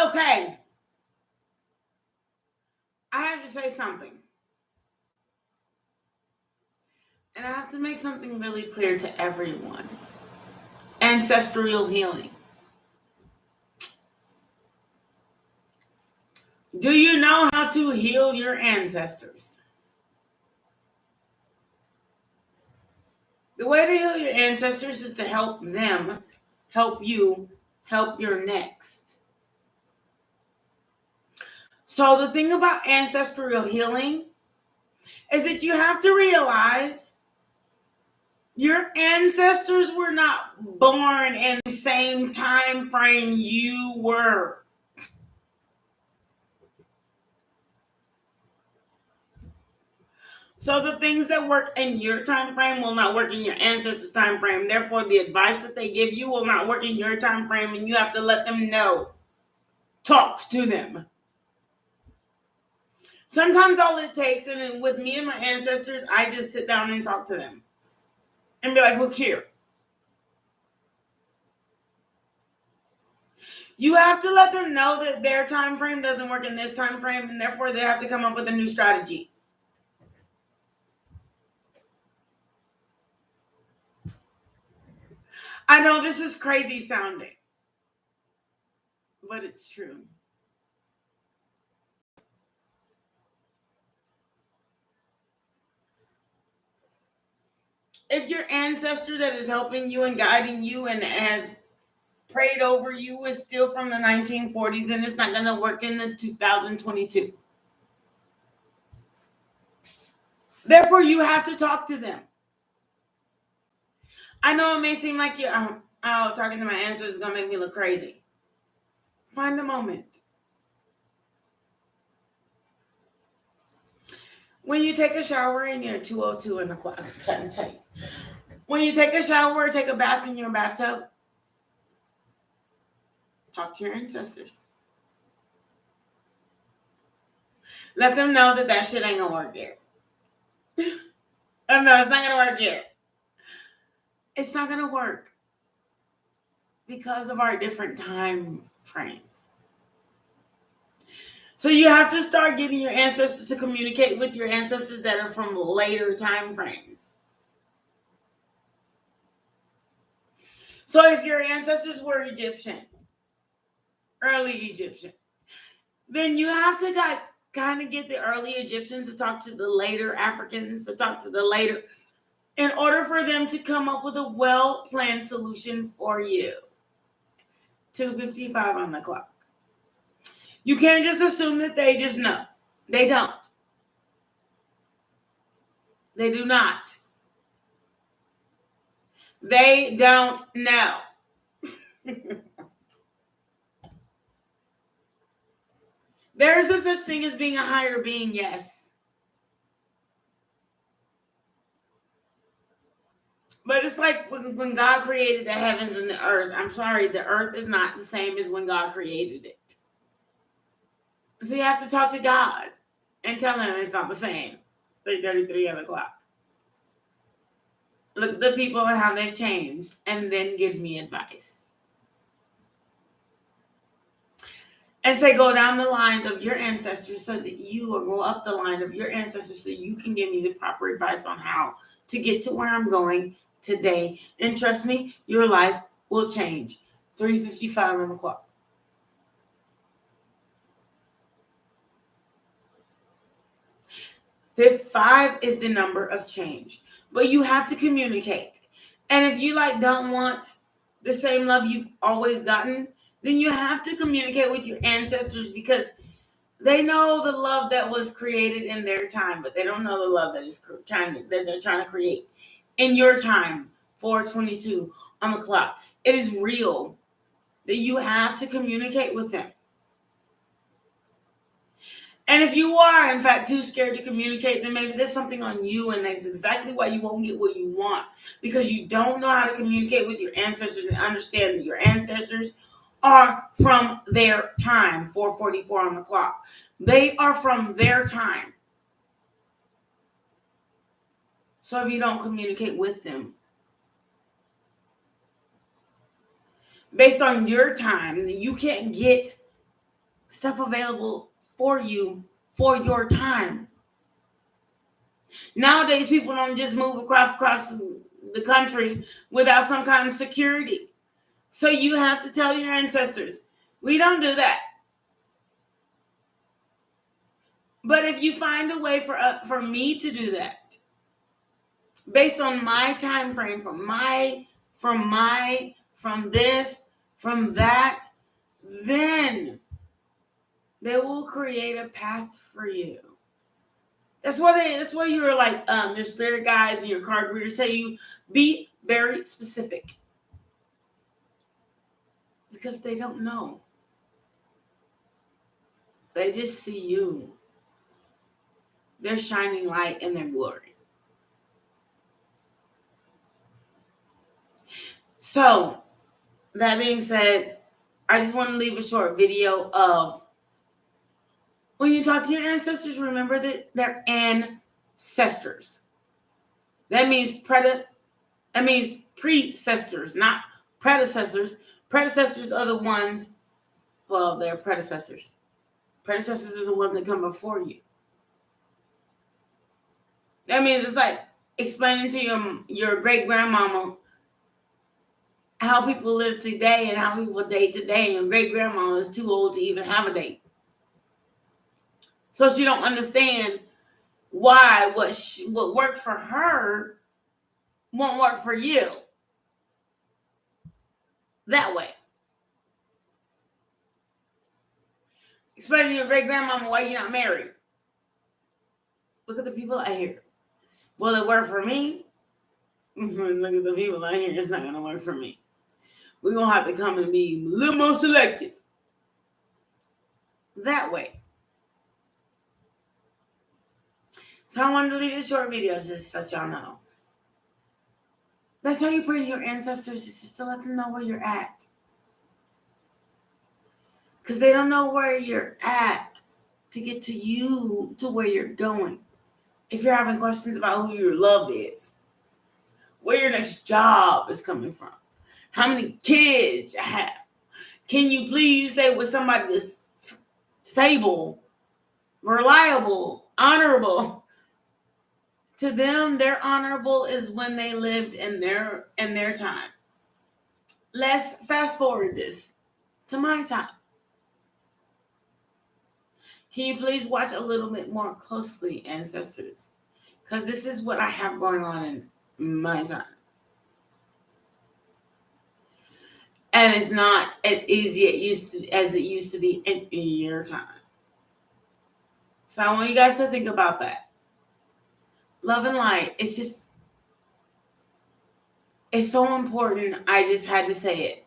Okay. I have to say something. And I have to make something really clear to everyone. Ancestral healing. Do you know how to heal your ancestors? The way to heal your ancestors is to help them, help you, help your next. So the thing about ancestral healing is that you have to realize your ancestors were not born in the same time frame you were. So the things that work in your time frame will not work in your ancestors' time frame. Therefore, the advice that they give you will not work in your time frame, and you have to let them know. Talk to them. Sometimes all it takes, and with me and my ancestors, I just sit down and talk to them. And be like, look here. You have to let them know that their time frame doesn't work in this time frame, and therefore they have to come up with a new strategy. I know this is crazy sounding, but it's true. If your ancestor that is helping you and guiding you and has prayed over you is still from the 1940s, then it's not going to work in the 2022. Therefore, you have to talk to them. I know it may seem like you're, talking to my ancestors is going to make me look crazy. Find a moment. When you take a shower and you're 2:02 in the clock, I'm trying to tell you. When you take a shower or take a bath in your bathtub, talk to your ancestors. Let them know that shit ain't gonna work here. Oh no, it's not gonna work here. It's not gonna work because of our different time frames. So you have to start getting your ancestors to communicate with your ancestors that are from later time frames. So if your ancestors were Egyptian, early Egyptian, then you have to kind of get the early Egyptians to talk to the later Africans, to talk to the later, in order for them to come up with a well-planned solution for you. 2:55 on the clock. You can't just assume that they just know. They don't. They do not. They don't know. There is no such thing as being a higher being, yes. But it's like when God created the heavens and the earth. I'm sorry, the earth is not the same as when God created it. So you have to talk to God and tell him it's not the same. 3:33 on the clock. Look at the people and how they've changed, and then give me advice. And say, go down the lines of your ancestors so that you, or go up the line of your ancestors so you can give me the proper advice on how to get to where I'm going today. And trust me, your life will change. 3:55 on the clock. Five is the number of change. But you have to communicate. And if you don't want the same love you've always gotten, then you have to communicate with your ancestors, because they know the love that was created in their time, but they don't know the love that they're trying to create in your time. 4:22 on the clock. It is real that you have to communicate with them. And if you are, in fact, too scared to communicate, then maybe there's something on you, and that's exactly why you won't get what you want, because you don't know how to communicate with your ancestors and understand that your ancestors are from their time. 4:44 on the clock. They are from their time. So if you don't communicate with them based on your time, you can't get stuff available for you for your time. Nowadays, people don't just move across the country without some kind of security. So you have to tell your ancestors, we don't do that. But if you find a way for me to do that, based on my time frame, from this, from that, then they will create a path for you. That's why you're like your spirit guides and your card readers tell you be very specific, because they don't know. They just see you. They're shining light in their glory. So, that being said, I just want to leave a short video of when you talk to your ancestors, remember that they're ancestors. That means predecessors, not predecessors. Predecessors are the ones, well, they're predecessors. Predecessors are the ones that come before you. That means it's like explaining to your great grandmama how people live today and how people date today, and great grandma is too old to even have a date. So she don't understand why what worked for her won't work for you. That way. Explain to your great grandmama why you're not married. Look at the people out here. Will it work for me? Look at the people out here. It's not going to work for me. We're going to have to come and be a little more selective. That way. So I wanted to leave this short video just to let y'all know. That's how you pray to your ancestors, is just to let them know where you're at. Because they don't know where you're at to get to you, to where you're going. If you're having questions about who your love is, where your next job is coming from, how many kids you have, can you please stay with somebody that's stable, reliable, honorable? To them, their honorable is when they lived in their time. Let's fast forward this to my time. Can you please watch a little bit more closely, ancestors? Because this is what I have going on in my time. And it's not as easy as it used to be in your time. So I want you guys to think about that. Love and light. It's so important. I just had to say it.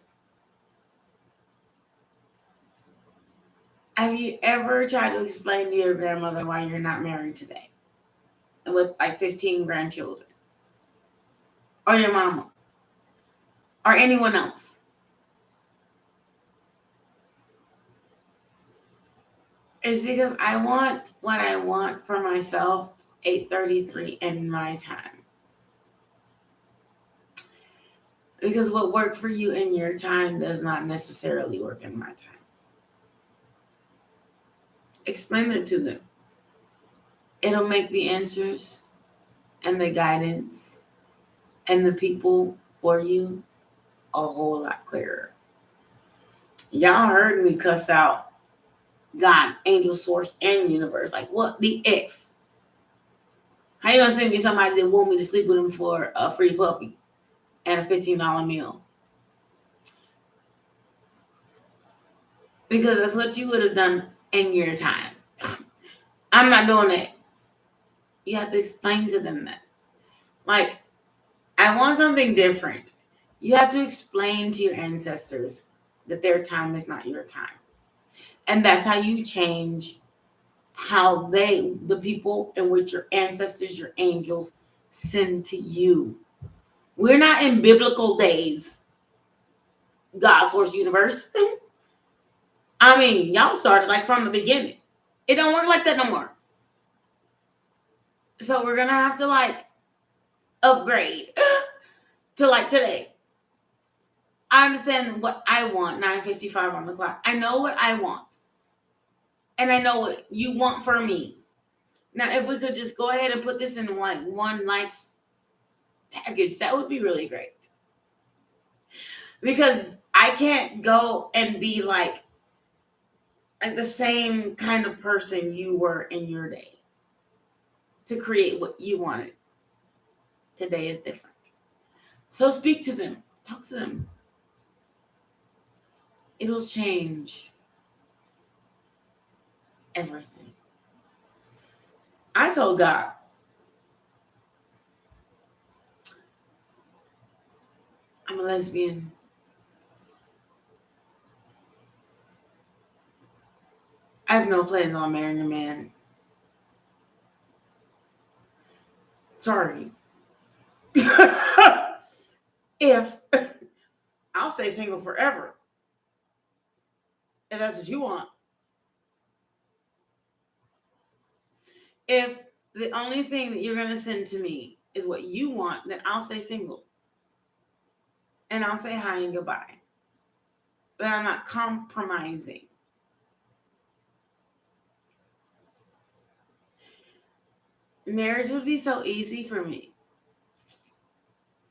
Have you ever tried to explain to your grandmother why you're not married today? With like 15 grandchildren? Or your mama? Or anyone else? It's because I want what I want for myself, 8:33 in my time. Because what worked for you in your time does not necessarily work in my time. Explain it to them. It'll make the answers and the guidance and the people for you a whole lot clearer. Y'all heard me cuss out God, angel, source, and universe. Like, what the F? How you gonna send me somebody that want me to sleep with him for a free puppy and a $15 meal? Because that's what you would have done in your time. I'm not doing that. You have to explain to them that. Like, I want something different. You have to explain to your ancestors that their time is not your time. And that's how you change how the people in which your ancestors, your angels, send to you. We're not in biblical days, God, source, universe. I mean, y'all started like from the beginning. It don't work like that no more. So we're going to have to like upgrade to like today. I understand what I want, 9:55 on the clock. I know what I want. and I know what you want for me. Now, if we could just go ahead and put this in one nice package, that would be really great. Because I can't go and be like the same kind of person you were in your day to create what you wanted. Today is different. So speak to them. Talk to them. It'll change everything. I told God, I'm a lesbian. I have no plans on marrying a man. Sorry. If I'll stay single forever. If that's what you want. If the only thing that you're going to send to me is what you want, then I'll stay single. And I'll say hi and goodbye. But I'm not compromising. Marriage would be so easy for me.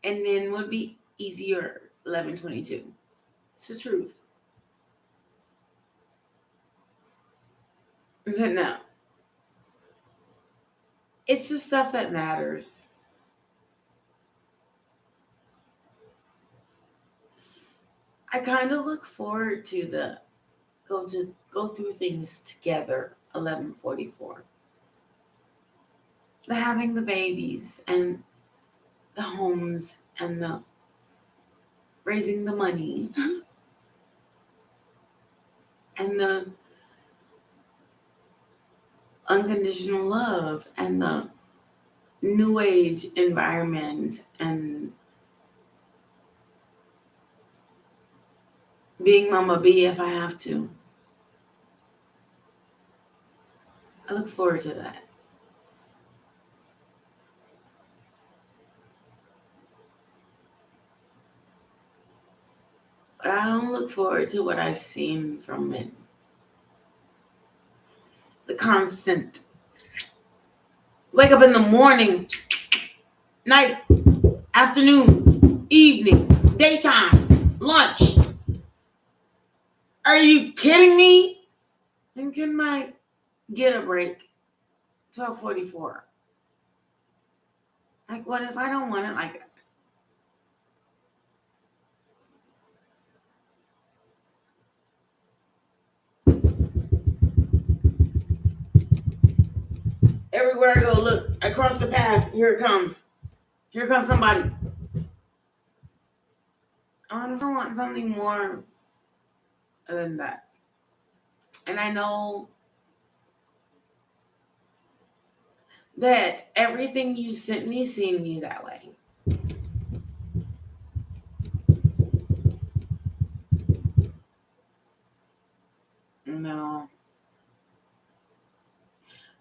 And then would be easier 11/22. It's the truth. But no. It's the stuff that matters. I kind of look forward to go through things together 11/44. The having the babies and the homes and the raising the money and the unconditional love and the new age environment and being Mama B if I have to. I look forward to that. But I don't look forward to what I've seen from men. The constant wake up in the morning, night, afternoon, evening, daytime, lunch. Are you kidding me? And can I get a break? 12:44. Like, what if I don't want it like that? Everywhere I go, look, I cross the path. Here it comes. Here comes somebody. I don't want something more than that. And I know that everything you sent me seen me that way. No.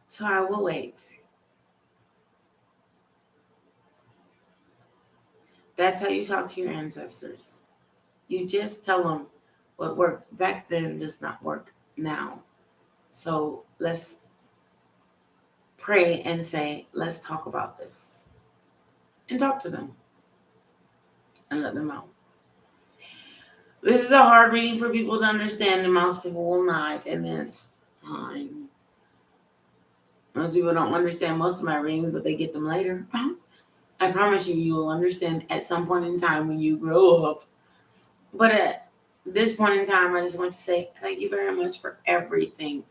So I will wait. That's how you talk to your ancestors. You just tell them what worked back then does not work now. So let's pray and say, let's talk about this. And talk to them. And let them know. This is a hard reading for people to understand, and most people will not, and that's fine. Most people don't understand most of my readings, but they get them later. I promise you will understand at some point in time when you grow up. But at this point in time, I just want to say thank you very much for everything.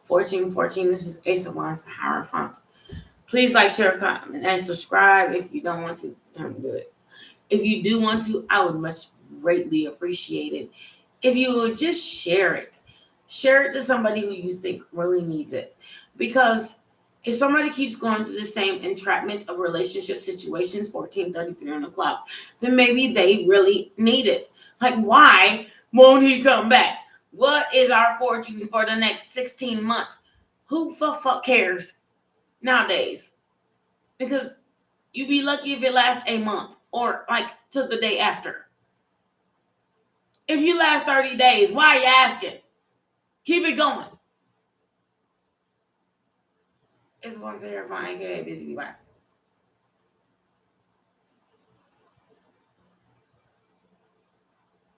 1414, this is Ace of Wands, the Hierophant. Please like, share, comment, and subscribe. If you don't want to, don't do it. If you do want to, I would much greatly appreciate it. If you would just share it. Share it to somebody who you think really needs it. Because if somebody keeps going through the same entrapment of relationship situations, 1433 on the clock, then maybe they really need it. Like, why won't he come back? What is our fortune for the next 16 months? Who the fuck cares nowadays? Because you'd be lucky if it lasts a month or like to the day after. If you last 30 days, why are you asking? Keep it going. It's one terrifying, aka BziB. Bye.